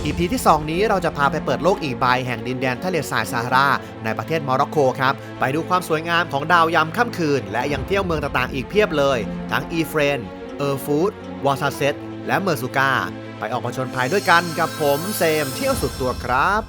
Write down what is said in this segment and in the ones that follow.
EP ที่2นี้เราจะพาไปเปิดโลกอีกใบแห่งดินแดนทะเลทรายซาฮาราในประเทศโมร็อกโกครับไปดูความสวยงามของดาวยามค่ำคืนและยังเที่ยวเมืองต่างๆอีกเพียบเลยทั้งอีเฟรนเออร์ฟูดวอซาเซตและเมอร์ซูกาไปออกผจญภัยด้วยกันกับผมเซมเที่ยวสุดตัวครับ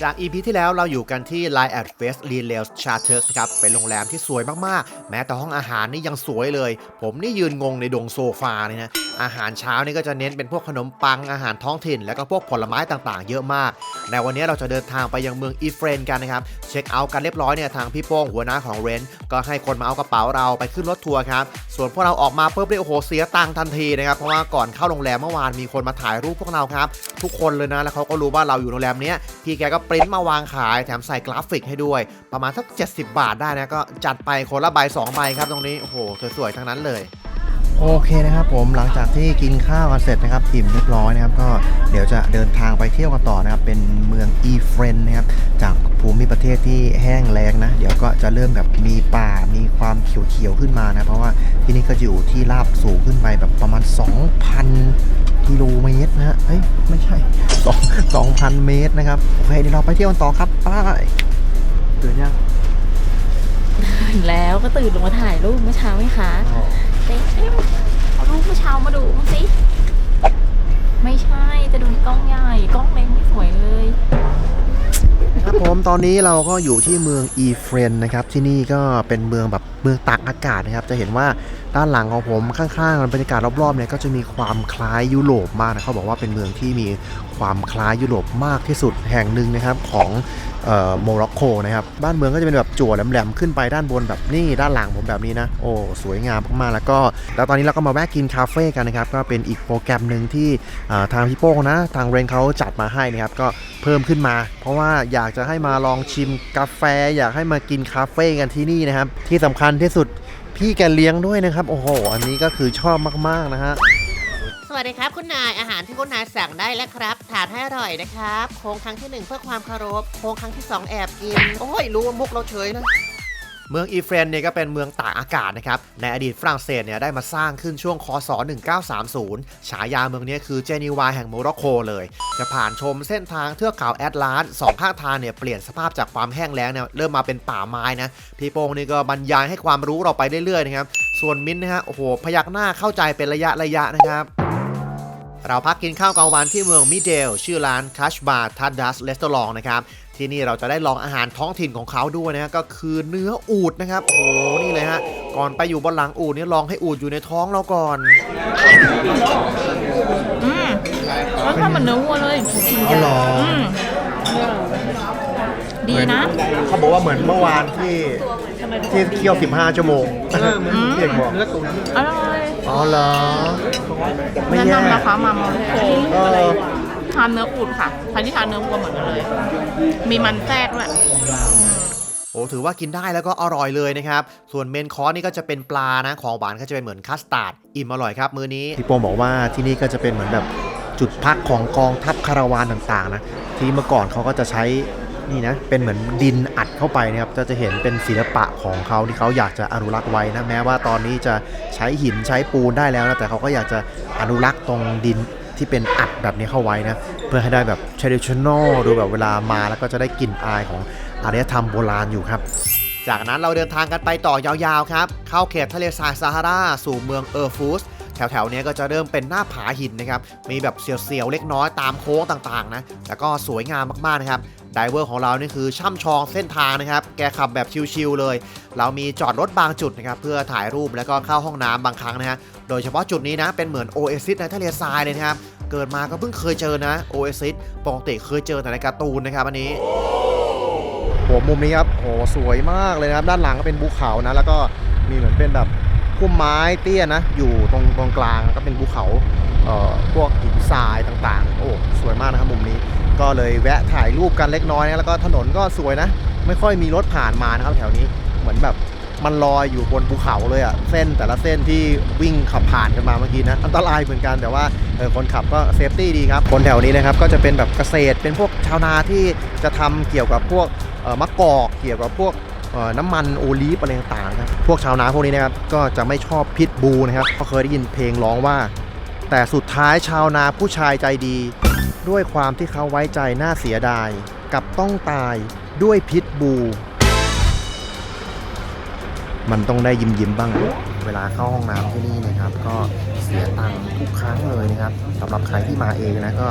จาก EP ที่แล้วเราอยู่กันที่ Line at Face r e l a s Charters ครับเป็นโรงแรมที่สวยมากๆแม้แต่ห้องอาหารนี่ยังสวยเลยผมนี่ยืนงงในดงโซฟาเลยนะอาหารเช้านี่ก็จะเน้นเป็นพวกขนมปังอาหารท้องถิ่นแล้วก็พวกผลไม้ต่างๆเยอะมากในวันนี้เราจะเดินทางไปยังเมืองอีเฟรนกันนะครับเช็คเอาท์กันเรียบร้อยเนี่ยทางพี่โป้งหัวหน้าของเรนก็ให้คนมาเอากระเป๋าเราไปขึ้นรถทัวร์ครับส่วนพวกเราออกมาปุ๊บเนี่ยโอ้โหเสียตังค์ทันทีนะครับเพราะว่าก่อนเข้าโรงแรมเมื่อวานมีคนมาถ่ายรูปพวกเราครับทุกคนเลยนะแล้วเขาก็รู้ว่าเราอยู่โรงแรมนี้พี่แกก็ปริ้นมาวางขายแถมใส่กราฟิกให้ด้วยประมาณสัก70 บาทได้นะก็จัดไปคนละใบ2 ใบครับตรงนี้โอ้โหสวยๆทั้งนั้นเลยโอเคนะครับผมหลังจากที่กินข้าวกันเสร็จนะครับอิ่มเรียบร้อยนะครับก็เดี๋ยวจะเดินทางไปเที่ยวกันต่อนะครับเป็นเมืองอีเฟรนนะครับจากภูมิประเทศที่แห้งแล้งนะเดี๋ยวก็จะเริ่มแบบมีป่ามีความเขียวๆขึ้นมานะเพราะว่าที่นี่ก็อยู่ที่ราบสูงขึ้นไปแบบประมาณ 2,000 กิโลเมตรนะฮะเฮ้ยไม่ใช่2,000 เมตรนะครับโอเคเดี๋ยวเราไปเที่ยวกันต่อครับไปตื่นยังตื่นแล้วก็ตื่นลงมาถ่ายรูปเมื่อเช้าไหมคะเต้เอารูปเมื่อเช้ามาดูมั้งสิไม่ใช่จะดูกล้องใหญ่กล้องเล็กไม่สวยเลยครับผมตอนนี้เราก็อยู่ที่เมืองอีเฟรนนะครับที่นี่ก็เป็นเมืองแบบเมืองตากอากาศนะครับจะเห็นว่าด้านหลังของผมข้างๆบรรยากาศรอบๆเนี่ยก็จะมีความคล้ายยุโรปมากนะเขาบอกว่าเป็นเมืองที่มีความคล้ายยุโรปมากที่สุดแห่งหนึ่งนะครับของโมร็อกโกนะครับบ้านเมืองก็จะเป็นแบบจั่วแหลมๆขึ้นไปด้านบนแบบนี่ด้านหลังผมแบบนี้นะโอ้สวยงามมากๆแล้วตอนนี้เราก็มาแวะกินคาเฟ่กันนะครับก็เป็นอีกโปรแกรมหนึ่งที่ทางพี่โป้งนะทางเรนเขาจัดมาให้นะครับก็เพิ่มขึ้นมาเพราะว่าอยากจะให้มาลองชิมกาแฟอยากให้มากินคาเฟ่กันที่นี่นะครับที่สำคัญที่สุดพี่แกเลี้ยงด้วยนะครับโอ้โหอันนี้ก็คือชอบมากๆนะฮะสวัสดีครับคุณนายอาหารที่คุณนายสั่งได้แล้วครับทานให้อร่อยนะครับโค้งครั้งที่1เพื่อความเคารพโค้งครั้งที่2แอบกินโอ้ยรู้ว่ามุกเราเฉยนะเมืองอีเฟรนเนี่ยก็เป็นเมืองตากอากาศนะครับในอดีตฝรั่งเศสเนี่ยได้มาสร้างขึ้นช่วงคศ1930ฉายาเมืองนี้คือเจนีวาแห่งโมร็อกโกเลยจะผ่านชมเส้นทางเทือกเขาแอตลาสสองข้างทางเนี่ยเปลี่ยนสภาพจากความแห้งแล้งเนี่ยเริ่มมาเป็นป่าไม้นะพี่โป้งนี่ก็บรรยายให้ความรู้เราไปเรื่อยๆนะครับส่วนมิ้นนะฮะโอ้โหพยักหน้าเข้าใจเป็นระยะนะครับเราพักกินข้าวกลางวันที่เมืองมิเดลชื่อร้านคัชบาร์ทัดดัสเรสตอรองนะครับที่นี่เราจะได้ลองอาหารท้องถิ่นของเขาด้วยนะก็คือเนื้ออูฐนะครับโอ้โหนี่เลยฮะก่อนไปอยู่บนหลังอูฐนี่ลองให้อูฐอยู่ในท้องเราก่อนรสชาติเหมือนเนื้อวัวเลยอ๋อเหรอดีนะเขาบอกว่าเหมือนเมื่อวานที่เคี่ยว15 ชั่วโมงเด็กบอกอร่อยอ๋อเหรอแนะนำนะคะมาโมร็อกโกทานเนื้ออูฐค่ะใครที่ทานเนื้อวัวเหมือนกันเลยมีมันแทรกด้วยโอ้ถือว่ากินได้แล้วก็อร่อยเลยนะครับส่วนเมนคอร์สนี่ก็จะเป็นปลานะของหวานก็จะเป็นเหมือนคัสตาร์ดอิ่มอร่อยครับมื้อนี้พี่โป้บอกว่าที่นี่ก็จะเป็นเหมือนแบบจุดพักของกองทัพคาราวานต่างๆนะที่เมื่อก่อนเขาก็จะใช้นี่นะเป็นเหมือนดินอัดเข้าไปนะครับจะเห็นเป็นศิลปะของเขาที่เขาอยากจะอนุรักษ์ไว้นะแม้ว่าตอนนี้จะใช้หินใช้ปูนได้แล้วนะแต่เขาก็อยากจะอนุรักษ์ตรงดินที่เป็นอัดแบบนี้เข้าไว้นะเพื่อให้ได้แบบ traditional ดูแบบเวลามาแล้วก็จะได้กลิ่นอายของอารยธรรมโบราณอยู่ครับจากนั้นเราเดินทางกันไปต่อยาวๆครับเข้าเขตทะเลทรายซาฮาราสู่เมืองเออร์ฟูสแถวๆนี้ก็จะเริ่มเป็นหน้าผาหินนะครับมีแบบเสียวๆเล็กน้อยตามโค้งต่างๆนะแล้วก็สวยงามมากๆนะครับไดเวอร์ของเรานี่คือช่ำชองเส้นทางนะครับแกขับแบบชิลๆเลยเรามีจอดรถบางจุดนะครับเพื่อถ่ายรูปแล้วก็เข้าห้องน้ำบางครั้งนะฮะโดยเฉพาะจุดนี้นะเป็นเหมือนโอเอซิสในทะเลทรายเลยนะครับเกิดมาก็เพิ่งเคยเจอนะโอเอซิสปกติเคยเจอแต่ในการ์ตูนนะครับอันนี้โหมุมนี้ครับโหสวยมากเลยนะครับด้านหลังก็เป็นภูเขานะแล้วก็มีเหมือนเป็นแบบพุ่มไม้เตี้ยนะอยู่ตรงกลางก็เป็นภูเขาพวกหินทรายต่างๆโอ้สวยมากนะครับมุมนี้ก็เลยแวะถ่ายรูปกันเล็กน้อยนะแล้วก็ถนนก็สวยนะไม่ค่อยมีรถผ่านมานะครับแถวนี้เหมือนแบบมันลอยอยู่บนภูเขาเลยอะเส้นแต่ละเส้นที่วิ่งขับผ่านกันมาเมื่อกี้นะอันตรายเหมือนกันแต่ว่าคนขับก็เซฟตี้ดีครับคนแถวนี้นะครับก็จะเป็นแบบเกษตรเป็นพวกชาวนาที่จะทำเกี่ยวกับพวก มะกอกเกี่ยวกับพวกน้ำมันโอลีฟอะไรต่างๆนะครับพวกชาวนาพวกนี้นะครับก็จะไม่ชอบพิษบูนะครับก็เคยได้ยินเพลงร้องว่าแต่สุดท้ายชาวนาผู้ชายใจดีด้วยความที่เขาไว้ใจน่าเสียดายกับต้องตายด้วยพิษบูมันต้องได้ยิ้มบ้างเวลาเข้าห้องน้ำที่นี่นะครับก็เสียตังค์ทุกครั้งเลยนะครับสำหรับใครที่มาเองนะก็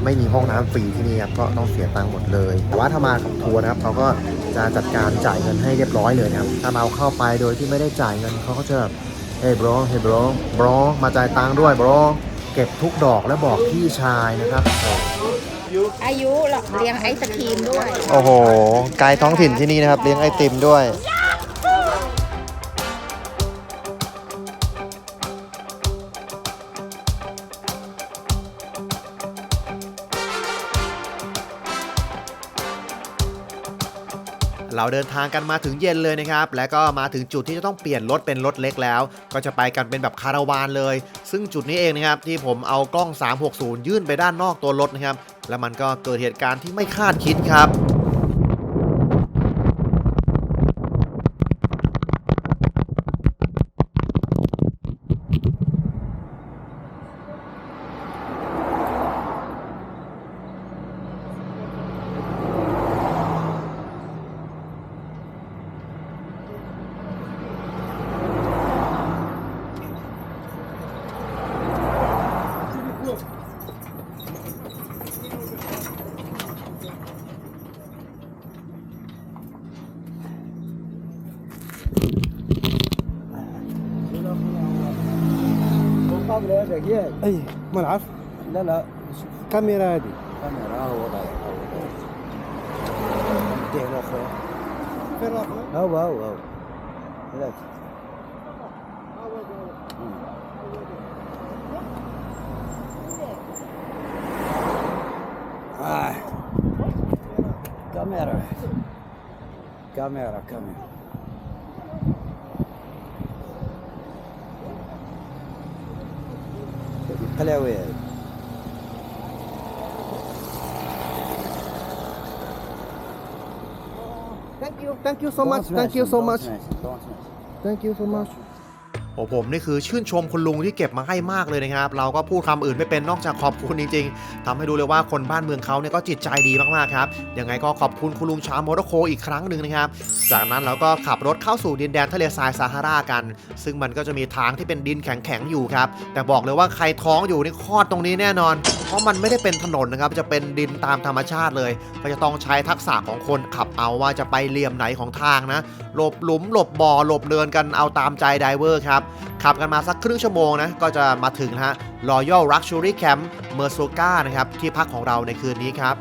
ไม่มีห้องน้ำฟรีที่นี่ครับก็ต้องเสียตังค์หมดเลยแต่ว่าถ้ามากับทัวร์นะครับเขาก็จะจัดการจ่ายเงินให้เรียบร้อยเลยนะครับถ้าเราเข้าไปโดยที่ไม่ได้จ่ายเงินเขาก็จะแบบเฮ้ย bro มาจ่ายตังค์ด้วย bro เก็บทุกดอกแล้วบอกพี่ชายนะครับอายุเลี้ยงไอศครีมด้วย โอ้โหไกด์ท้องถิ่นที่นี่นะครับเลี้ยงไอติมด้วยเราเดินทางกันมาถึงเย็นเลยนะครับและก็มาถึงจุดที่จะต้องเปลี่ยนรถเป็นรถเล็กแล้วก็จะไปกันเป็นแบบคาราวานเลยซึ่งจุดนี้เองนะครับที่ผมเอากล้อง360ยื่นไปด้านนอกตัวรถนะครับแล้วมันก็เกิดเหตุการณ์ที่ไม่คาดคิดครับاي ما نعرف لا لا كاميرا هذه كاميرا هو ضايع ديه الاخر فين الاخر هو هذاك كاميرا قلاوي thank you so much thank you so much thank you so much โอ้ผมนี่คือชื่นชมคุณลุงที่เก็บมาให้มากเลยนะครับเราก็พูดคำอื่นไม่เป็นนอกจากขอบคุณจริงๆทำให้ดูเลยว่าคนบ้านเมืองเขาเนี่ยก็จิตใจดีมากๆครับยังไงก็ขอบคุณคุณลุงชาวโมร็อกโกอีกครั้งหนึ่งนะครับจากนั้นเราก็ขับรถเข้าสู่ดินแดนทะเลทรายซาฮารากันซึ่งมันก็จะมีทางที่เป็นดินแข็งๆอยู่ครับแต่บอกเลยว่าใครท้องอยู่นี่คลอดตรงนี้แน่นอนเพราะมันไม่ได้เป็นถนนนะครับจะเป็นดินตามธรรมชาติเลยก็จะต้องใช้ทักษะของคนขับเอาว่าจะไปเหลี่ยมไหนของทางนะหลบหลุมหลบบ่อหลบเนินกันเอาตามใจไดเวอร์ครับขับกันมาสักครึ่งชั่วโมงนะก็จะมาถึงนะฮะ Royal Luxury Camp Merzouga นะครับที่พักของเราในคืนนี้ครับ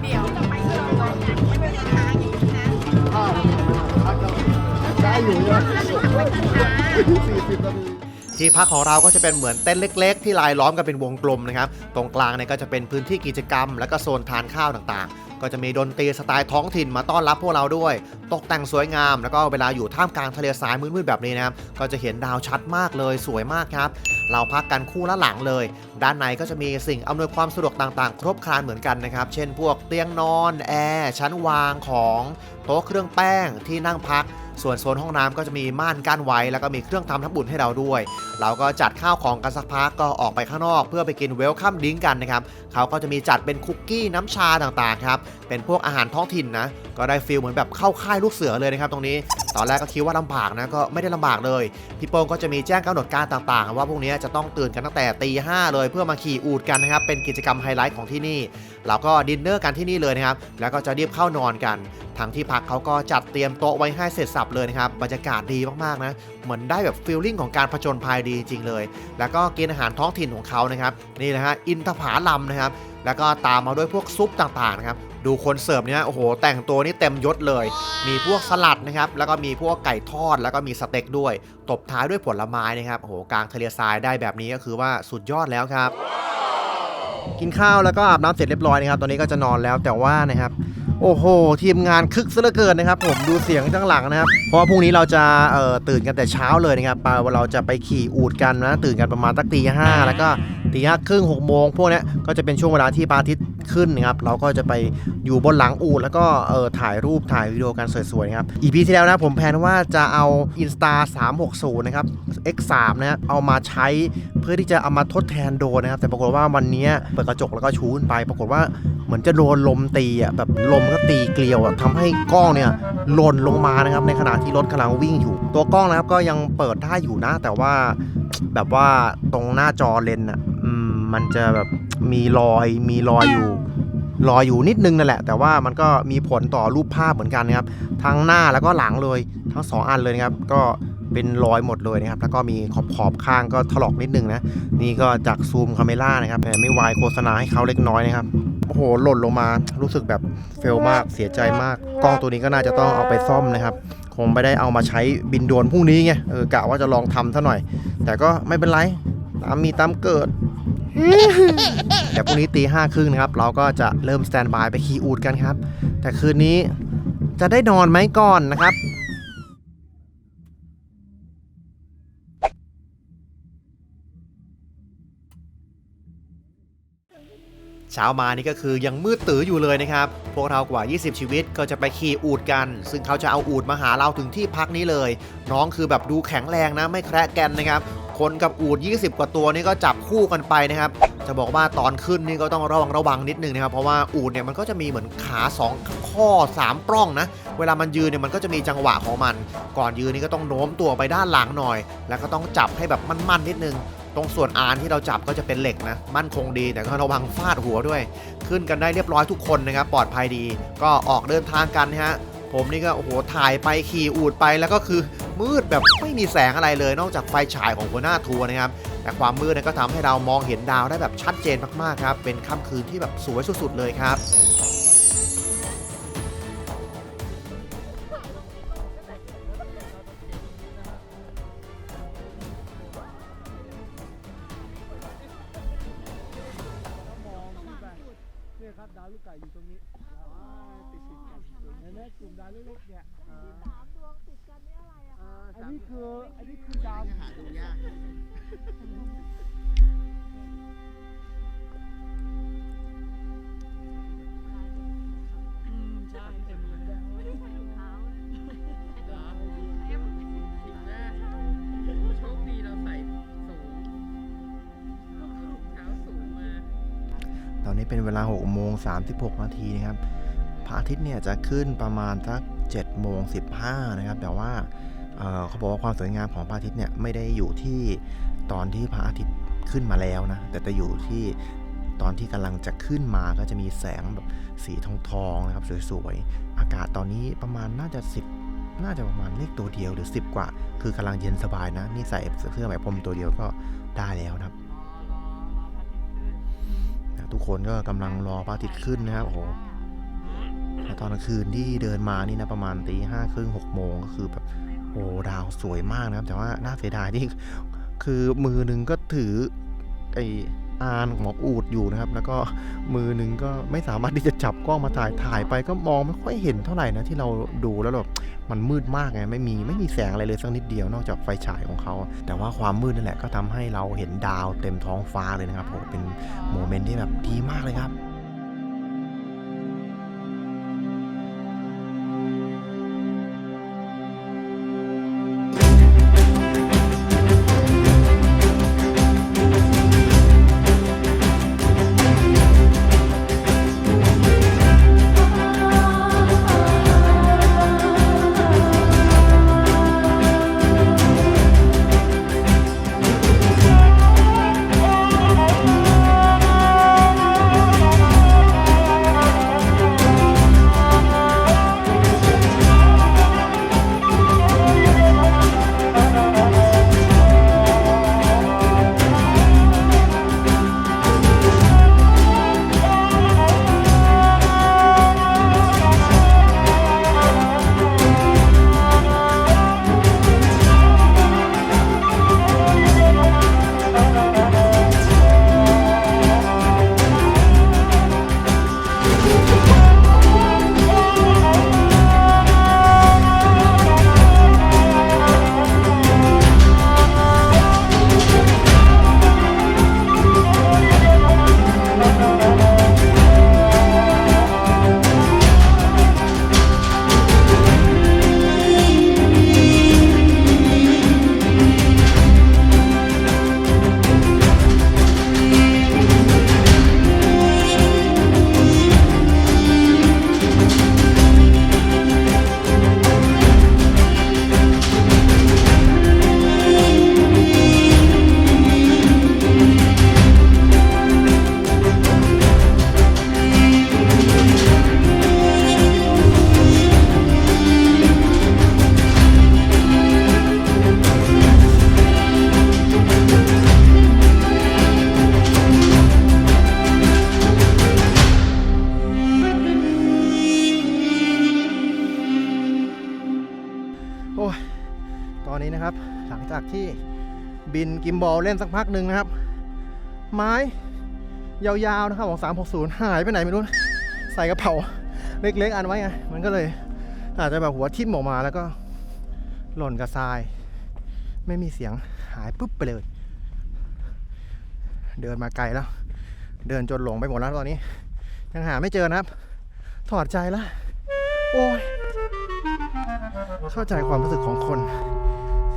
เดี๋ยวจะไปเจอกันไม่เป็นทางอย่างนี้นะได้อยู่นะที่พักของเราก็จะเป็นเหมือนเต็นท์เล็กๆที่รายล้อมกันเป็นวงกลมนะครับตรงกลางเนี่ยก็จะเป็นพื้นที่กิจกรรมและก็โซนทานข้าวต่างๆก็จะมีดนตรีสไตล์ท้องถิ่นมาต้อนรับพวกเราด้วยตกแต่งสวยงามแล้วก็เวลาอยู่ท่ามกลางทะเลทรายมืดๆแบบนี้นะครับก็จะเห็นดาวชัดมากเลยสวยมากครับเราพักกันคู่ละหลังเลยด้านในก็จะมีสิ่งอำนวยความสะดวกต่างๆครบครันเหมือนกันนะครับเช่นพวกเตียงนอนแอร์ชั้นวางของโต๊ะเครื่องแป้งที่นั่งพักส่วนโซนห้องน้ำก็จะมีม่านกั้นไว้แล้วก็มีเครื่องทำน้ำอุ่นให้เราด้วยเราก็จัดข้าวของกันสักพักก็ออกไปข้างนอกเพื่อไปกินเวลคัมดิ้งกันนะครับเขาก็จะมีจัดเป็นคุกกี้น้ำชาต่างๆครับเป็นพวกอาหารท้องถิ่นนะก็ได้ฟีลเหมือนแบบเข้าค่ายลูกเสือเลยนะครับตรงนี้ตอนแรกก็คิดว่าลำบากนะก็ไม่ได้ลำบากเลยพี่โป้งก็จะมีแจ้งกำหนดการต่างๆว่าพวกนี้จะต้องตื่นกันตั้งแต่ตีห้าเลยเพื่อมาขี่อูฐกันนะครับเป็นกิจกรรมไฮไลท์ของที่นี่เราก็ดินเนอร์กันที่นี่เลยนะครับแล้วก็จะรีบเข้านอนกันทางที่พักเขาก็จัดเตรียมโต๊ะไว้ให้เสร็จสับเลยนะครับบรรยากาศดีมากๆนะเหมือนได้แบบฟีลลิ่งของการผจญภัยดีจริงเลยแล้วก็กินอาหารท้องถิ่นของเขานะครับนี่นะฮะอินทผลัมนะครับแล้วก็ตามมาด้วยพวกซุปต่างๆนะครับดูคนเสิร์ฟเนี่ยโอ้โหแต่งตัวนี่เต็มยศเลยมีพวกสลัดนะครับแล้วก็มีพวกไก่ทอดแล้วก็มีสเต็กด้วยตบท้ายด้วยผลไม้นะครับโอ้โหกลางทะเลทรายได้แบบนี้ก็คือว่าสุดยอดแล้วครับกินข้าวแล้วก็อาบน้ำเสร็จเรียบร้อยนะครับตอนนี้ก็จะนอนแล้วแต่ว่านะครับ โอ้โหทีมงานคึกซะเหลือเกินนะครับผมดูเสียงข้างหลังนะครับเพราะว่าพรุ่งนี้เราจะตื่นกันแต่เช้าเลยนะครับเราจะไปขี่อูฐกันนะตื่นกันประมาณตั้งตี 5แล้วก็ตี 5 ครึ่ง 6 โมงพวกนี้ก็จะเป็นช่วงเวลาที่พระอาทิตย์ขึ้นนะครับเราก็จะไปอยู่บนหลังอูฐแล้วก็ถ่ายรูปถ่ายวิดีโอกันสวยๆนะครับ EP ที่แล้วนะผมแพลนว่าจะเอา Insta 360นะครับ X3 นะครับเอามาใช้เพื่อที่จะเอามาทดแทนโดรนนะครับแต่ปรากฏว่าวันนี้เปิดกระจกแล้วก็ชูนไปปรากฏว่าเหมือนจะโดนลมตีอ่ะแบบลมก็ตีเกลียวอ่ะทำให้กล้องเนี่ยหล่นลงมานะครับในขณะที่รถกำลังวิ่งอยู่ตัวกล้องนะครับก็ยังเปิดได้อยู่นะแต่ว่าแบบว่าตรงหน้าจอเลนส์อ่ะมันจะแบบมีรอยอยู่นิดนึงนั่นแหละแต่ว่ามันก็มีผลต่อรูปภาพเหมือนกันนะครับทั้งหน้าแล้วก็หลังเลยทั้ง2 อันเลยนะครับก็เป็นรอยหมดเลยนะครับแล้วก็มีขอบข้างก็ถลอกนิดนึงนะนี่ก็จากซูมคาเมล่านะครับแต่ไม่วายโฆษณาให้เขาเล็กน้อยนะครับโอ้โหหล่นลงมารู้สึกแบบเฟลมากเสียใจมากกล้องตัวนี้ก็น่าจะต้องเอาไปซ่อมนะครับคงไม่ได้เอามาใช้บินโดรนพรุ่งนี้ไงกะว่าจะลองทำซะหน่อยแต่ก็ไม่เป็นไรตามเกิด เดี๋ยวพรุ่งนี้ตี 5 ครึ่งนะครับเราก็จะเริ่มสแตนบายไปขี่อูฐกันครับแต่คืนนี้จะได้นอนไหมก่อนนะครับเช้ามานี่ก็คือยังมืดตื้ออยู่เลยนะครับพวกเรากว่า20ชีวิตก็จะไปขี่อูฐกันซึ่งเขาจะเอาอูฐมาหาเราถึงที่พักนี้เลยน้องคือแบบดูแข็งแรงนะไม่แคระแกนนะครับคนกับอูฐ20 กว่าตัวนี่ก็จับคู่กันไปนะครับจะบอกว่าตอนขึ้นนี่ก็ต้องระวังนิดนึงนะครับเพราะว่าอูฐเนี่ยมันก็จะมีเหมือนขา2 ข้อ 3 ปล้องนะเวลามันยืนเนี่ยมันก็จะมีจังหวะของมันก่อนยืนนี่ก็ต้องโน้มตัวไปด้านหลังหน่อยแล้วก็ต้องจับให้แบบมั่นๆนิดนึงตรงส่วนอานที่เราจับก็จะเป็นเหล็กนะมั่นคงดีแต่ก็ระวังฟาดหัวด้วยขึ้นกันได้เรียบร้อยทุกคนนะครับปลอดภัยดีก็ออกเดินทางกันนะฮะผมนี่ก็โอ้โหถ่ายไปขี่อูฐไปแล้วก็คือมืดแบบไม่มีแสงอะไรเลยนอกจากไฟฉายของหัวหน้าทัวร์นะครับแต่ความมืดก็ทำให้เรามองเห็นดาวได้แบบชัดเจนมากๆครับเป็นค่ำคืนที่แบบสวยสุดๆเลยครับเนี่ยครับดาวลูกไก่อยู่ตรงนี้ติดกันเห็นไหมกลุ่มดาวเล็กๆเนี่ย3 ดวงติดกันนี่อะไรอะคะอันนี้คือดาวหาดูยากใช่เต็มเลยไม่ได้ใส่รองเท้าเหรอจริงนะโชคดีเราใส่สูงรองเท้าสูงมาตอนนี้เป็นเวลา6 โมง 36 นาทีนะครับพระอาทิตย์เนี่ยจะขึ้นประมาณสัก7 โมง 15นะครับแต่ว่าเขาบอกว่าความสวยงามของพระอาทิตย์เนี่ยไม่ได้อยู่ที่ตอนที่พระอาทิตย์ขึ้นมาแล้วนะแต่จะอยู่ที่ตอนที่กำลังจะขึ้นมาก็จะมีแสงแบบสีทองนะครับสวยๆอากาศตอนนี้ประมาณน่าจะประมาณเลขตัวเดียวหรือ10 กว่าคือกำลังเย็นสบายนะนี่ใส่เสื้อแบบพรมตัวเดียวก็ได้แล้วนะครับทุกคนก็กำลังรอพระอาทิตย์ขึ้นนะครับโอ้โหแต่ตอนกลางคืนที่เดินมานี่นะประมาณตี 5 ครึ่ง 6 โมงก็คือแบบโอ้ดาวสวยมากนะครับแต่ว่าน่าเสียดายที่คือมือหนึ่งก็ถือไออานของอูฐอยู่นะครับแล้วก็มือหนึ่งก็ไม่สามารถที่จะจับกล้องมาถ่ายไปก็มองไม่ค่อยเห็นเท่าไหร่นะที่เราดูแล้วแบบมันมืดมากไงไม่มีแสงอะไรเลยสักนิดเดียวนอกจากไฟฉายของเขาแต่ว่าความมืดนั่นแหละก็ทำให้เราเห็นดาวเต็มท้องฟ้าเลยนะครับผมเป็นโมเมนต์ที่แบบดีมากเลยครับ ที่บินกิมบอลเล่นสักพักหนึ่งนะครับ ไม้ยาวๆนะครับของ360หายไปไหนไม่รู้ใส่กระเป๋าเล็กๆอันไว้ไงมันก็เลยอาจจะแบบหัวทิ่มออกมาแล้วก็หล่นกระทรายไม่มีเสียงหายปุ๊บไปเลยเดินมาไกลแล้วเดินจนหลงไปหมดแล้วตอนนี้ยังหาไม่เจอนะครับถอดใจแล้วโอ้ยเข้าใจความรู้สึกของคน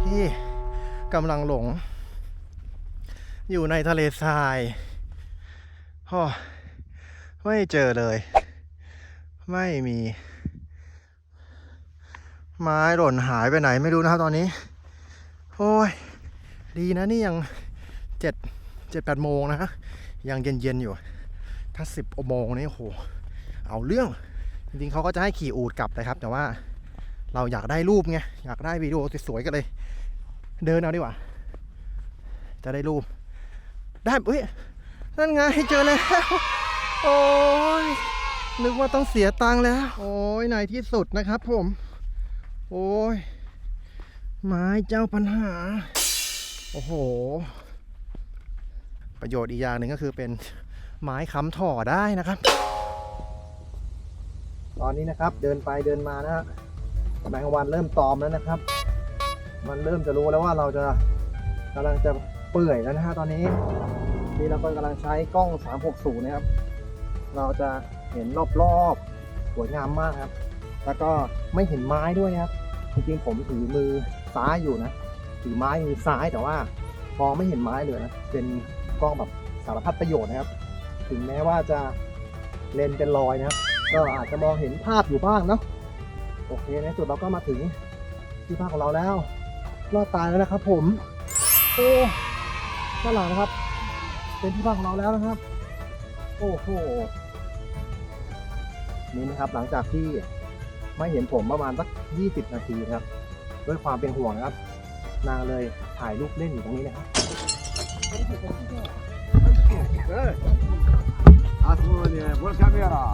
ที่กำลังหลงอยู่ในทะเลทรายไม่เจอเลยไม่มีไม้หล่นหายไปไหนไม่รู้นะครับตอนนี้โอ้ยดีนะนี่ยัง7-8 โมงนะยังเย็นๆอยู่ถ้า10 โมงนี่โอ้โหเอาเรื่องจริงๆเขาก็จะให้ขี่อูฐกลับเลยครับแต่ว่าเราอยากได้รูปไงอยากได้วิดีโอสวยๆกันเลยเดินเอาดีกว่าจะได้รูปได้เฮ้ยนั่นไงเจอแล้วโอ้ยนึกว่าต้องเสียตังค์แล้วโอ้ยในที่สุดนะครับผมโอ้ยไม้เจ้าปัญหาโอ้โหประโยชน์อีกอย่างหนึ่งก็คือเป็นไม้ค้ำถ่อได้นะครับตอนนี้นะครับเดินไปเดินมานะฮะแมงวันเริ่มตอมแล้วนะครับมันเริ่มจะรู้แล้วว่าเราจะกำลังจะเปื่อยแล้วนะฮะตอนนี้ที่เรากำลังใช้กล้อง360นะครับเราจะเห็นรอบๆสวยงามมากครับแล้วก็ไม่เห็นไม้ด้วยนะครับจริงๆผมถือมือซ้ายอยู่นะถือไม้มือซ้ายแต่ว่ามองไม่เห็นไม้เลยนะเป็นกล้องแบบสารพัดประโยชน์นะครับถึงแม้ว่าจะเลนส์เป็นรอยนะครับก็อาจจะมองเห็นภาพอยู่บ้างเนาะโอเคในสุดเราก็มาถึงที่พักของเราแล้วรอดตายแล้วนะครับผมโอ้ด้านหลังนะครับเป็นที่พักของเราแล้วนะครับโอ้โหนี่นะครับหลังจากที่ไม่เห็นผมประมาณสัก20 นาทีนะครับด้วยความเป็นห่วงนะครับนางเลยถ่ายรูปเล่นอยู่ตรงนี้นะครับ Asmone, buon camera.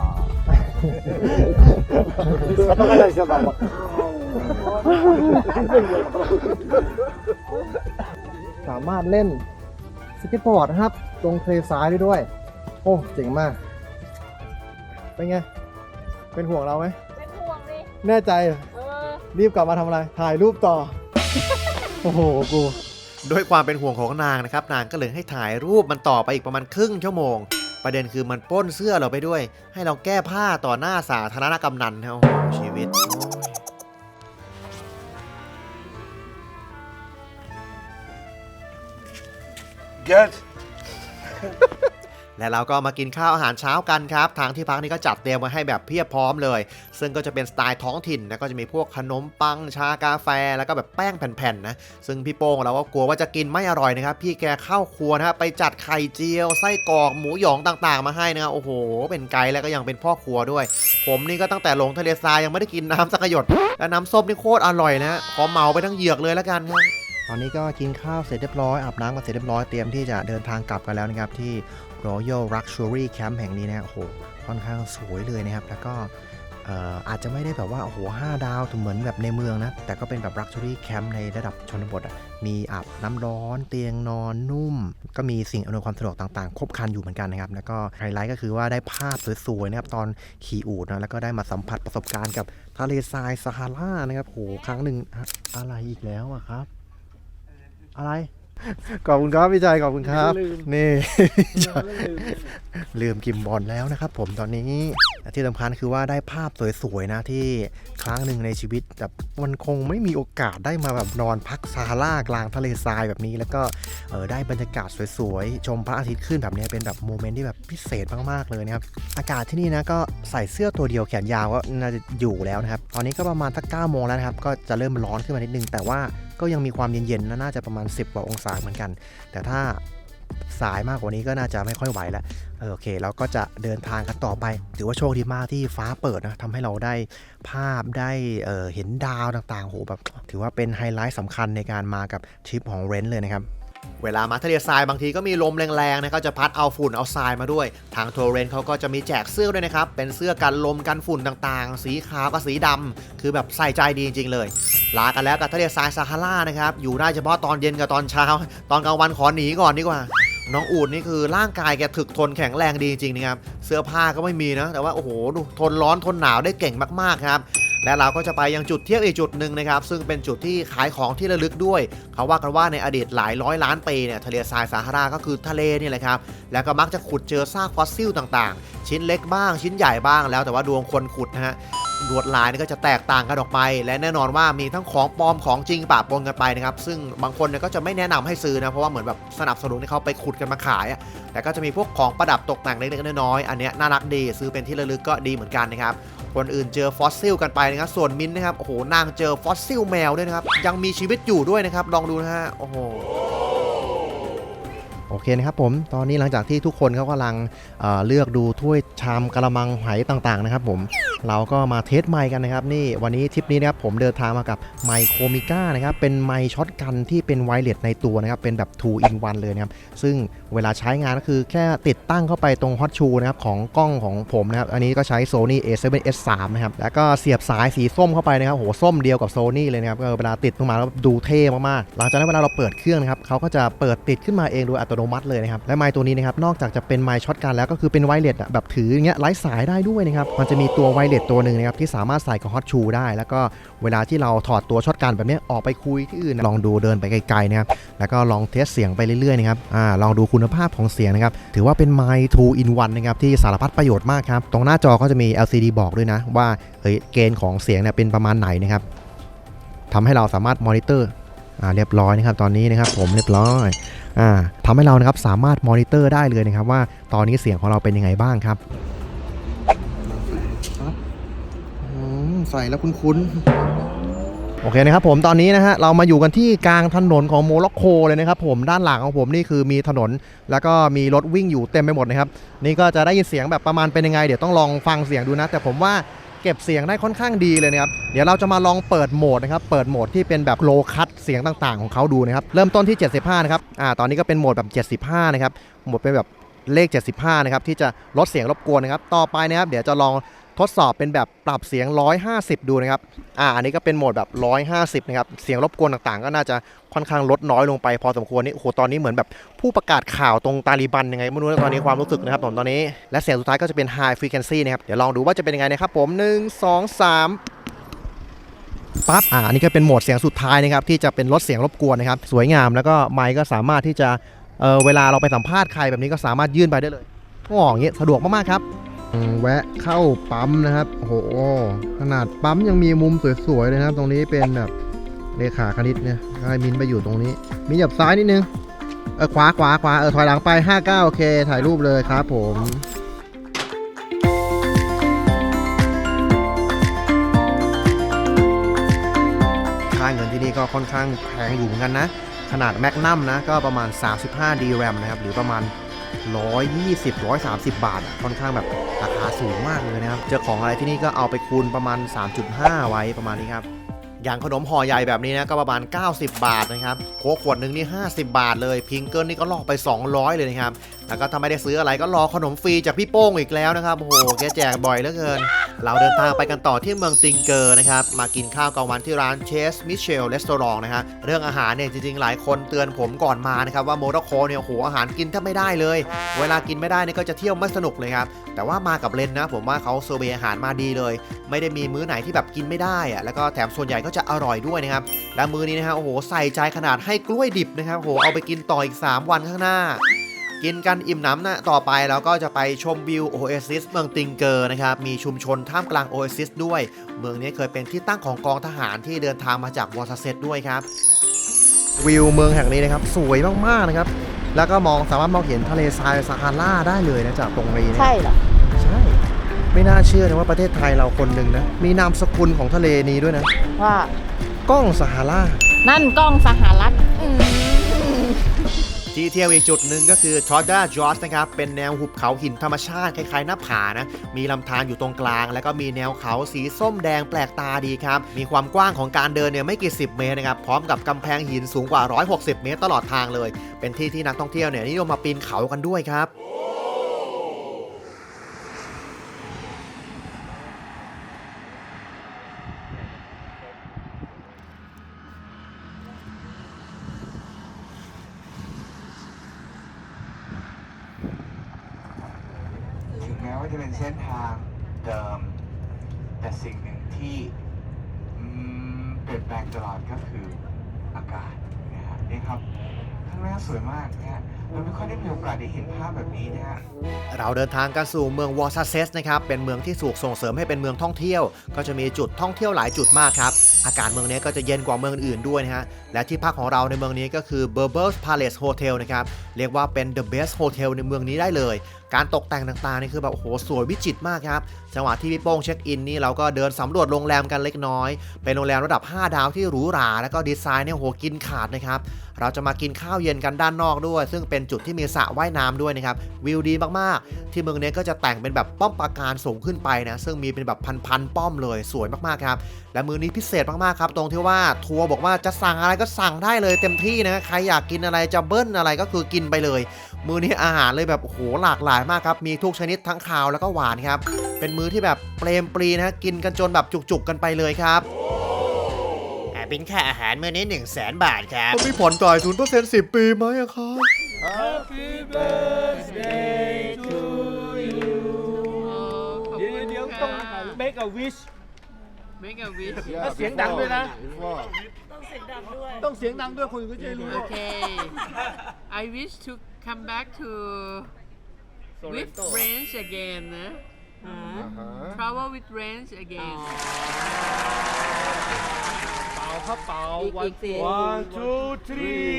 สามารถเล่นสเก็ตบอร์ดนะครับตรงทะเลทรายได้ด้วยโอ้เจ๋งมากเป็นไงเป็นห่วงเราไหม เป็นห่วงดิ แน่ใจเหรอรีบกลับมาทำอะไรถ่ายรูปต่อ โอ้โหกูด้วยความเป็นห่วงของนางนะครับนางก็เลยให้ถ่ายรูปมันต่อไปอีกประมาณครึ่งชั่วโมงประเด็นคือมันปล้นเสื้อเราไปด้วยให้เราแก้ผ้าต่อหน้าสาธารณกำนันครับโอ้โหชีวิต Good. และเราก็มากินข้าวอาหารเช้ากันครับทางที่พักนี้ก็จัดเตรียมไว้ให้แบบเพียบพร้อมเลยซึ่งก็จะเป็นสไตล์ท้องถิ่นนะก็จะมีพวกขนมปังชากาแฟแล้วก็แบบแป้งแผ่นๆนะซึ่งพี่โป้งเราก็กลัวว่าจะกินไม่อร่อยนะครับพี่แกเข้าครัวนะครับไปจัดไข่เจียวไส้กรอกหมูหยองต่างๆมาให้นะครับโอ้โหเป็นไกด์แล้วก็ยังเป็นพ่อครัวด้วยผมนี่ก็ตั้งแต่ลงทะเลทรายยังไม่ได้กินน้ำสักหยดและน้ำส้มนี่โคตรอร่อยนะขอเมาไปทั้งเหยือกเลยแล้วกันครับตอนนี้ก็กินข้าวเสร็จเรียบร้อยอาบน้ำกันเสร็จเรียบร้อยเตรียมที่จะเดินทางกลับกันแล้วนะครับที่ Royal Luxury Camp แห่งนี้นะโอ้โหค่อนข้างสวยเลยนะครับแล้วก็อาจจะไม่ได้แบบว่าโอ้โห5 ดาวถึงเหมือนแบบในเมืองนะแต่ก็เป็นแบบ Luxury Camp ในระดับชนบทมีอาบน้ำร้อนเตียงนอนนุ่มก็มีสิ่งอำนวยความสะดวกต่างๆครบครันอยู่เหมือนกันนะครับแล้วก็ไฮไลท์ก็คือว่าได้ภาพสวยๆนะครับตอนขี่อูฐนะแล้วก็ได้มาสัมผัสประสบการณ์กับทะเลทรายซาฮารานะครับโอ้โหครั้งหนึ่งอะไรอีกแล้วอะครับอะไรขอบคุณครับพี่ใจขอบคุณครับนี่ ลืมกิมบอลแล้วนะครับผมตอนนี้ที่สำคัญคือว่าได้ภาพสวยๆนะที่ครั้งหนึ่งในชีวิตแบบมันคงไม่มีโอกาสได้มาแบบนอนพักซาฮารากลางทะเลทรายแบบนี้แล้วก็ได้บรรยากาศสวยๆชมพระอาทิตย์ขึ้นแบบนี้เป็นแบบโมเมนต์ที่แบบพิเศษมากๆเลยนะครับอากาศที่นี่นะก็ใส่เสื้อตัวเดียวแขนยาวก็น่าจะอยู่แล้วนะครับตอนนี้ก็ประมาณสัก9 โมงแล้วนะครับก็จะเริ่มร้อนขึ้นมานิดนึงแต่ว่าก็ยังมีความเย็นๆน่าจะประมาณ10 กว่าองศาเหมือนกันแต่ถ้าสายมากกว่านี้ก็น่าจะไม่ค่อยไหวแล้วโอเคเราก็จะเดินทางกันต่อไปถือว่าโชคดีมากที่ฟ้าเปิดนะทำให้เราได้ภาพได้เห็นดาวต่างๆโหแบบถือว่าเป็นไฮไลท์สำคัญในการมากับทริปของเรนท์เลยนะครับ เวลามาทะเลทรายบางทีก็มีลมแรงๆนะก็จะพัดเอาฝุ่นเอาทรายมาด้วยทางทัวร์เรนเขาก็จะมีแจกเสื้อด้วยนะครับเป็นเสื้อกันลมกันฝุ่นต่างๆสีขาวกับสีดำคือแบบใส่ใจดีจริงๆเลยลากันแล้วกับทะเลทรายซาฮารานะครับอยู่ได้เฉพาะตอนเย็นกับตอนเช้าตอนกลางวันขอหนีก่อนดีกว่าน้องอูดนี่คือร่างกายแกถึกทนแข็งแรงดีจริงๆนะครับเสื้อผ้าก็ไม่มีนะแต่ว่าโอ้โหดูทนร้อนทนหนาวได้เก่งมากๆครับและเราก็จะไปยังจุดเที่ยวอีกจุดหนึ่งนะครับซึ่งเป็นจุดที่ขายของที่ระลึกด้วยเขาว่ากันว่าในอดีตหลายร้อยล้านปีเนี่ยทะเลทรายซาฮาราก็คือทะเลนี่แหละครับแล้วก็มักจะขุดเจอซากฟอสซิลต่างๆชิ้นเล็กบ้างชิ้นใหญ่บ้างแล้วแต่ว่าดวงคนขุดนะฮะลวดลายนี่ก็จะแตกต่างกันออกไปและแน่นอนว่ามีทั้งของปลอมของจริงปะปนกันไปนะครับซึ่งบางคนเนี่ยก็จะไม่แนะนำให้ซื้อนะเพราะว่าเหมือนแบบสนับสนุนให้เขาไปขุดกันมาขายแต่ก็จะมีพวกของประดับตกแต่งเล็กๆน้อยๆอันเนี้ยน่ารักดีซื้อเป็นที่ระลึกก็ดีเหมือนกันนะครับคนอื่นเจอฟอสซิลกันไปนะครับส่วนมิ้นนะครับโอ้โหนางเจอฟอสซิลแมวด้วยนะครับยังมีชีวิตอยู่ด้วยนะครับลองดูนะฮะโอ้โหโอเคนะครับผมตอนนี้หลังจากที่ทุกคนเขากำลังเลือกดูถ้วยชามกระมังไหต่างๆนะครับผมเราก็มาเทสไมค์กันนะครับนี่วันนี้ทริปนี้นะครับผมเดินทางมากับไมค์โคมิก้านะครับเป็นไมค์ช็อตกันที่เป็นไวเลสในตัวนะครับเป็นแบบ2 in 1เลยนะครับซึ่งเวลาใช้งานก็คือแค่ติดตั้งเข้าไปตรงฮอตชูนะครับของกล้องของผมนะครับอันนี้ก็ใช้ Sony A7S3 นะครับแล้วก็เสียบสายสีส้มเข้าไปนะครับโหส้มเดียวกับ Sony เลยนะครับเวลาติดลงมาแล้วดูเท่มากๆหลังจากนั้นเวลาเราเปิดเครื่องนะครับเขาก็จะเปิดติดขึ้นมาเองโดยอัตโนมัติเลยนะครับและไมค์ตัวนี้นะครับนอกจากจะเป็นไมค์ช็อตกันแล้วก็คือเป็นไวเลสแบบถืออย่างเงี้ยไร้สายได้ด้วยนะครับมันจะมีตัวไวเลสตัวหนึ่งนะครับที่สามารถใส่กับฮอตชูได้แล้วก็เวลาที่เราถอดตัวช็อตกันแบบนี้ออกไปคุยที่อื่นลองดูเดินไปไกลๆนะครับแล้วก็ลองเทสเสียงไปเรื่อยๆนะครับลองดูคุณภาพของเสียงนะครับถือว่าเป็นไมค์2 in 1นะครับที่สารพัดประโยชน์มากครับตรงหน้าจอก็จะมี LCD บอกด้วยนะว่าเกณฑ์ของเสียงเนี่ยเป็นประมาณไหนนะครับทำให้เราสามารถมอนิเตอร์เรียบร้อยนะครับตอนนี้นะครับผมเรียบร้อยทำให้เรานะครับสามารถมอนิเตอร์ได้เลยนะครับว่าตอนนี้เสียงของเราเป็นยังไงบ้างครับใส่แล้วคุ้นๆโอเคนะครับผมตอนนี้นะฮะเรามาอยู่กันที่กลางถนนของโมร็อกโกเลยนะครับผมด้านหลังของผมนี่คือมีถนนแล้วก็มีรถวิ่งอยู่เต็มไปหมดนะครับนี่ก็จะได้ยินเสียงแบบประมาณเป็นยังไงเดี๋ยวต้องลองฟังเสียงดูนะแต่ผมว่าเก็บเสียงได้ค่อนข้างดีเลยนะครับเดี๋ยวเราจะมาลองเปิดโหมดนะครับเปิดโหมดที่เป็นแบบโลคัทเสียงต่างๆของเขาดูนะครับเริ่มต้นที่75นะครับตอนนี้ก็เป็นโหมดแบบ75นะครับโหมดเป็นแบบเลข75นะครับที่จะลดเสียงรบกวนนะครับต่อไปนะครับเดี๋ยวจะลองทดสอบเป็นแบบปรับเสียง150ดูนะครับอันนี้ก็เป็นโหมดแบบ150นะครับเสียงรบกวนต่างๆก็น่าจะค่อนข้างลดน้อยลงไปพอสมควรนี่โอ้โหตอนนี้เหมือนแบบผู้ประกาศข่าวตรงตาลีบันยังไงไม่รู้นะตอนนี้ความรู้สึกนะครับผมตอนนี้และเสียงสุดท้ายก็จะเป็น High Frequency นะครับเดี๋ยวลองดูว่าจะเป็นยังไงนะครับผม1 2 3ปั๊บอันนี้ก็เป็นโหมดเสียงสุดท้ายนะครับที่จะเป็นลดเสียงรบกวนนะครับสวยงามแล้วก็ไมค์ก็สามารถที่จะเวลาเราไปสัมภาษณ์ใครแบบนี้ก็สามารถยื่นไปได้เลยอย่างเงี้ยสะดวกมากๆครับแวะเข้าปั๊มนะครับโอ้โหขนาดปั๊มยังมีมุมสวยๆเลยนะครับตรงนี้เป็นแบบเลขาคณิตเนี่ยให้มินไปอยู่ตรงนี้มินหยับซ้ายนิดนึงขวาถอยหลังไป59โอเคถ่ายรูปเลยครับผมค่าเงินที่นี่ก็ค่อนข้างแพงอยู่เหมือนกันนะขนาดแมกนัมนะก็ประมาณ35 DRAM นะครับหรือประมาณ120-130 บาทค่อนข้างแบบราคาสูงมากเลยนะครับเจอของอะไรที่นี่ก็เอาไปคูณประมาณ 3.5 ไว้ประมาณนี้ครับอย่างขนมห่อใหญ่แบบนี้นะก็ประมาณ90 บาทนะครับโค้กขวดหนึ่งนี่50 บาทเลยพิงเกิลนี่ก็ล่อไป200เลยนะครับแล้วก็ถ้าไม่ได้ซื้ออะไรก็รอขนมฟรีจากพี่โป้งอีกแล้วนะครับโอ้โหแกแจกบ่อยเหลือเกินเราเดินทางไปกันต่อที่เมืองติงเกอร์นะครับมากินข้าวกลางวันที่ร้านเชสมิเชลรีสอร์ทนะฮะเรื่องอาหารเนี่ยจริงๆหลายคนเตือนผมก่อนมานะครับว่าโมร็อกโกเนี่ยโอ้โหอาหารกินแทบไม่ได้เลยเวลากินไม่ได้เนี่ยก็จะเที่ยวไม่สนุกเลยครับแต่ว่ามากับเลนนะผมว่าเขาเซอร์เวย์อาหารมาดีเลยไม่ได้มีมื้อไหนที่แบบกินไม่ได้แล้วก็แถมส่วนใหญ่ก็จะอร่อยด้วยนะครับและมื้อนี้นะฮะโอ้โหใส่ใจขนาดให้กล้วยดิบนะครับโอ้โหเอาไปกินต่ออีก3 วันข้างหน้ากินกันอิ่มหนำนะต่อไปเราก็จะไปชมวิวโอเอซิสเมืองติงเกอร์นะครับมีชุมชนท่ามกลางโอเอซิสด้วยเมืองนี้เคยเป็นที่ตั้งของกองทหารที่เดินทางมาจากวอร์ซาเซตด้วยครับวิวเมืองแห่งนี้นะครับสวยมากๆนะครับแล้วก็สามารถมองเห็นทะเลทรายซาฮาราได้เลยนะจากตรงนี้ใช่เหรอใช่ไม่น่าเชื่อนะว่าประเทศไทยเราคนหนึ่งนะมีนามสกุลของทะเลนี้ด้วยนะว่าก้องซาฮารานั่นก้องสหรัฐ ที่เที่ยวอีกจุดหนึ่งก็คือ Todda Joss นะครับเป็นแนวหุบเขาหินธรรมชาติคล้ายๆหน้าผานะมีลำธารอยู่ตรงกลางแล้วก็มีแนวเขาสีส้มแดงแปลกตาดีครับมีความกว้างของการเดินเนี่ยไม่กี่10 เมตรนะครับพร้อมกับกำแพงหินสูงกว่า160 เมตรตลอดทางเลยเป็นที่ที่นักท่องเที่ยวเนี่ยนิยมมาปีนเขากันด้วยครับถึงแม้ว่าจะเป็นเส้นทางเดิมแต่สิ่งหนึ่งที่เปลี่ยนแปลงตลอดก็คืออากาศนะฮะนี่ครับข้างหน้าสวยมากนะฮะเราไม่ค่อยได้มีโอกาสได้เห็นภาพแบบนี้นะฮะ เราเดินทางกันสู่เมืองวอซาเซสนะครับเป็นเมืองที่ถูกส่งเสริมให้เป็นเมืองท่องเที่ยวก็จะมีจุดท่องเที่ยวหลายจุดมากครับอากาศเมืองนี้ก็จะเย็นกว่าเมืองอื่นด้วยนะฮะและที่พักของเราในเมืองนี้ก็คือ Berbers Palace Hotel นะครับเรียกว่าเป็น the best hotel ในเมืองนี้ได้เลยการตกแต่งต่างๆนี่คือแบบโอ้โหสวยวิจิตรมากครับจังหวะที่พี่โป้งเช็คอินนี่เราก็เดินสำรวจโรงแรมกันเล็กน้อยเป็นโรงแรมระดับ5 ดาวที่หรูหราแล้วก็ดีไซน์เนี่ยโหกินขาดนะครับเราจะมากินข้าวเย็นกันด้านนอกด้วยซึ่งเป็นจุดที่มีสระว่ายน้ำด้วยนะครับวิวดีมากๆที่เมืองนี้ก็จะแต่งเป็นแบบป้อมปราการสูงขึ้นไปนะซึ่งมีเป็นแบบพันป้อมเลยสวยมากๆครับและมื้อนี้พิเศษมากๆครับตรงที่ว่าทัวร์บอกว่าจะสั่งอะไรก็สั่งได้เลยเต็มที่นะใครอยากกินอะไรจะเบิ้ลอะไรก็คือกินไปเลยมื้อนี้อาหารเลยแบบโอ้โหหลากหลายมากครับมีทุกชนิดทั้งคาวแล้วก็หวานครับเป็นมื้อที่แบบเปรมปรีนะกินกันจนแบบจุกๆกันไปเลยครับเป็นค่าอาหารมื้อนี้ 100,000 บาทครับ มีผ่อนจ่าย 0% 10 ปีไหมอะครับ Happy birthday to you เดี๋ยวต้อง make a wish Make a wish ถ้าเสียงดังด้วยนะ ต้องเสียงดังด้วย ต้องเสียงดังด้วยคนอื่นก็จะรู้ Okay I wish to come back to with friends again นะ Travel with friends again เป่าครับเป่า อีก one two three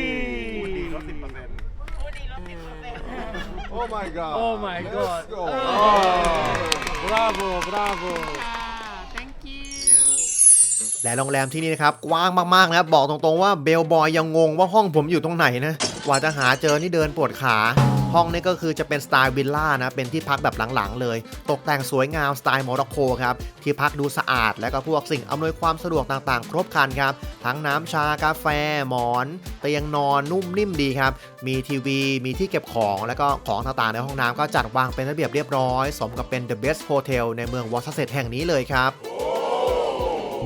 Oh my god. oh my god Let's go. bravo bravo ค่ะ thank you และโรงแรมที่นี่นะครับกว้างมากๆนะครับบอกตรงๆว่าเบลบอยยังงงว่าห้องผมอยู่ตรงไหนนะกว่าจะหาเจอนี่เดินปวดขาห้องนี้ก็คือจะเป็นสไตล์วิลล่านะเป็นที่พักแบบหลังๆเลยตกแต่งสวยงามสไตล์โมร็อกโกครับที่พักดูสะอาดและก็พวกสิ่งอำนวยความสะดวกต่างๆครบครันครับทั้งน้ำชากาแฟหมอนเตียงนอนนุ่มนิ่มดีครับมีทีวีมีที่เก็บของแล้วก็ของต่างๆในห้องน้ำก็จัดวางเป็นระเบียบเรียบร้อยสมกับเป็น the best hotel ในเมืองวอซาเซตแห่งนี้เลยครับ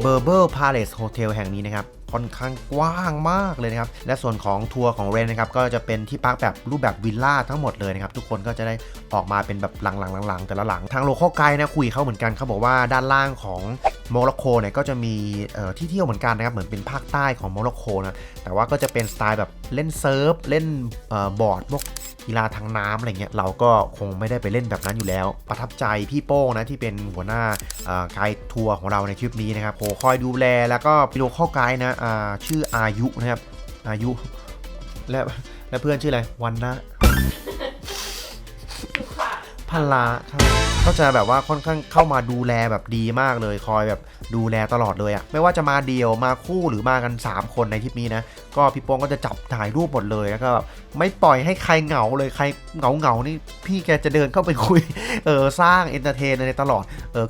Berbers Palace Hotel แห่งนี้นะครับค่อนข้างกว้างมากเลยนะครับและส่วนของทัวร์ของเรนนะครับก็จะเป็นที่พักแบบรูปแบบวิลล่าทั้งหมดเลยนะครับทุกคนก็จะได้ออกมาเป็นแบบหลังๆแต่ละหลังทางโลคอลไกด์นะคุยเขาเหมือนกันเขาบอกว่าด้านล่างของโมร็อกโกเนี่ยก็จะมีที่เที่ยวเหมือนกันนะครับเหมือนเป็นภาคใต้ของโมร็อกโกนะแต่ว่าก็จะเป็นสไตล์แบบเล่นเซิร์ฟเล่นบอร์ดพวกกีฬาทางน้ำอะไรเงี้ยเราก็คงไม่ได้ไปเล่นแบบนั้นอยู่แล้วประทับใจพี่โป้งนะที่เป็นหัวหน้าไกด์ทัวร์ของเราในทริปนี้นะครับโหคอยดูแลแล้วก็โลคอลไกด์นะชื่ออายุนะครับอายุและเพื่อนชื่ออะไรวันนะพลาครับเขาจะแบบว่าค่อนข้างเข้ามาดูแลแบบดีมากเลยคอยแบบดูแลตลอดเลยอะไม่ว่าจะมาเดียวมาคู่หรือมากัน3คนในทริปนี้นะก็พี่โป้งก็จะจับถ่ายรูปหมดเลยแล้วก็ไม่ปล่อยให้ใครเหงาเลยใครเหงานี่พี่แกจะเดินเข้าไปคุยสร้างเอนเตอร์เทนในตลอด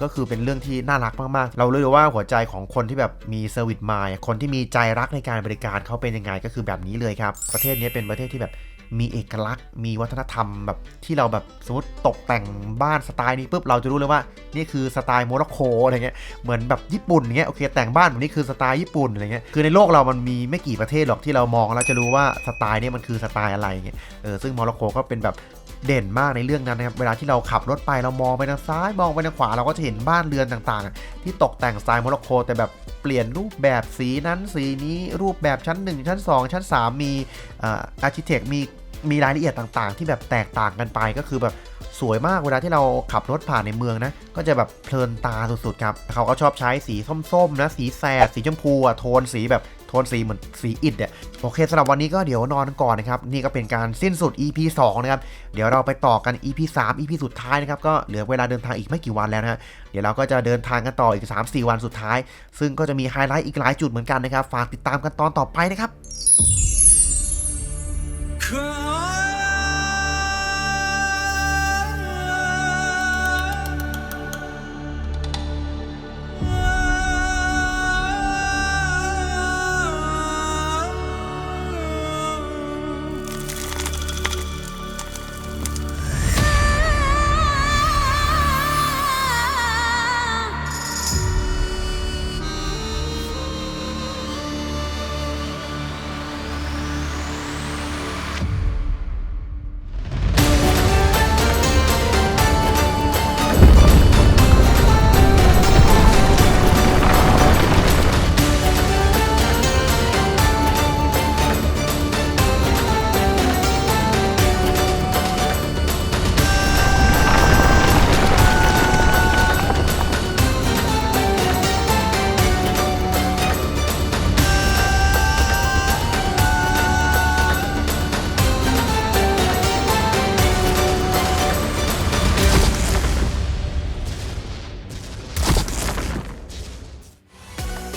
ก็คือเป็นเรื่องที่น่ารักมากๆเราเลยว่าหัวใจของคนที่แบบมีเซอร์วิสมายคนที่มีใจรักในการบริการเขาเป็นยังไงก็คือแบบนี้เลยครับประเทศนี้เป็นประเทศที่แบบมีเอกลักษณ์มีวัฒนธรรมแบบที่เราแบบสมมติตกแต่งบ้านสไตล์นี้ปุ๊บเราจะรู้เลยว่านี่คือสไตล์โมร็อกโกอะไรเงี้ยเหมือนแบบญี่ปุ่นอย่างเงี้ยโอเคแต่งบ้านแบบนี้คือสไตล์ญี่ปุ่นอะไรเงี้ยคือในโลกเรามันมีไม่กี่ประเทศหรอกที่เรามองแล้วจะรู้ว่าสไตล์นี้มันคือสไตล์อะไรเงี้ยซึ่งโมร็อกโกก็เป็นแบบเด่นมากในเรื่องนั้นนะครับเวลาที่เราขับรถไปเรามองไปทางซ้ายมองไปทางขวาเราก็จะเห็นบ้านเรือนต่างๆที่ตกแต่งสไตล์โมร็อกโกแต่แบบเปลี่ยนรูปแบบสีนั้นสีนี้รูปแบบชั้น1ชั้น2ชั้น3มีอาร์คิเทคมีรายละเอียดต่างๆที่แบบแตกต่างกันไปก็คือแบบสวยมากเวลาที่เราขับรถผ่านในเมืองนะก็จะแบบเพลินตาสุดๆครับเขาก็ชอบใช้สีส้มๆนะสีแสดสีชมพูโทนสีแบบโทนสีเหมือนสีอิฐโอเคสำหรับวันนี้ก็เดี๋ยวนอนก่อนนะครับนี่ก็เป็นการสิ้นสุด EP 2นะครับเดี๋ยวเราไปต่อกัน EP 3 EP สุดท้ายนะครับก็เหลือเวลาเดินทางอีกไม่กี่วันแล้วนะฮะเดี๋ยวเราก็จะเดินทางกันต่ออีก 3-4 วันสุดท้ายซึ่งก็จะมีไฮไลท์อีกหลายจุดเหมือนกันนะครับฝากติดตามกันตอนต่อไปนะครับ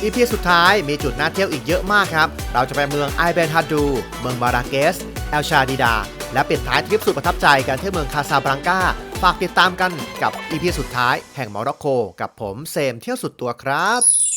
EP สุดท้ายมีจุดน่าเที่ยวอีกเยอะมากครับเราจะไปเมืองไอเบนฮาดู เมืองมาราเกสแอลชาดิดาและปิดท้ายทริปสุดประทับใจกันที่เมืองคาซาบลังกาฝากติดตามกันกับ EP สุดท้ายแห่งโมร็อกโกกับผมเซมเที่ยวสุดตัวครับ